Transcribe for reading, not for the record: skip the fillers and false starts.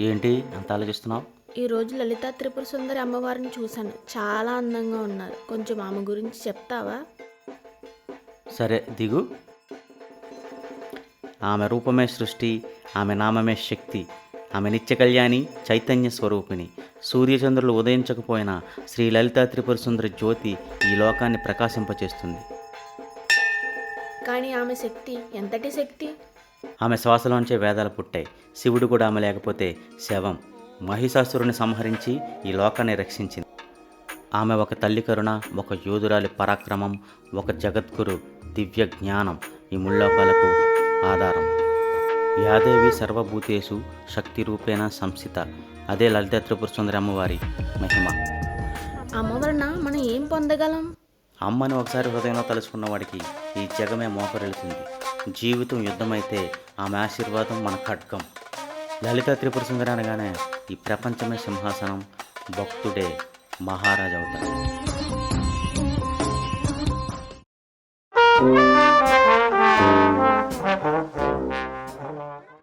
ఏంటి అంత ఆలోచిస్తున్నావు? ఈరోజు లలితా త్రిపుర సుందరి అమ్మవారిని చూశాను. చాలా అందంగా ఉన్నారు. కొంచెం ఆమె గురించి చెప్తావా? సరే దిగు. ఆమె రూపమే సృష్టి, ఆమె నామమే శక్తి. ఆమె నిత్య కళ్యాణి, చైతన్య స్వరూపిణి. సూర్యచంద్రులు ఉదయించకపోయినా శ్రీ లలితా త్రిపుర సుందరి జ్యోతి ఈ లోకాన్ని ప్రకాశింపచేస్తుంది. కానీ ఆమె శక్తి ఎంతటి శక్తి? ఆమె శ్వాసలోంచే వేదాలు పుట్టాయి. శివుడు కూడా ఆమె లేకపోతే శవం. మహిషాసురుని సంహరించి ఈ లోకాన్ని రక్షించింది. ఆమె ఒక తల్లి కరుణ, ఒక యోధురాలి పరాక్రమం, ఒక జగద్గురు దివ్య జ్ఞానం, ఈ ముల్లోకాలకు ఆధారం. యాదేవి సర్వభూతేషు శక్తి రూపేణ సంస్థిత. అదే లలితా త్రిపుర సుందరి అమ్మవారి మహిమ. అమ్మ వలన మనం ఏం పొందగలం? అమ్మని ఒకసారి హృదయంలో తలుచుకున్న వాడికి ఈ జగమే మోకరిల్లుతుంది. జీవితం యుద్ధమైతే ఆమె ఆశీర్వాదం మన ఖడ్గం. లలితా త్రిపుర సుందరి అనగానే ఈ ప్రపంచమే సింహాసనం, భక్తుడే మహారాజు అవుతాడు.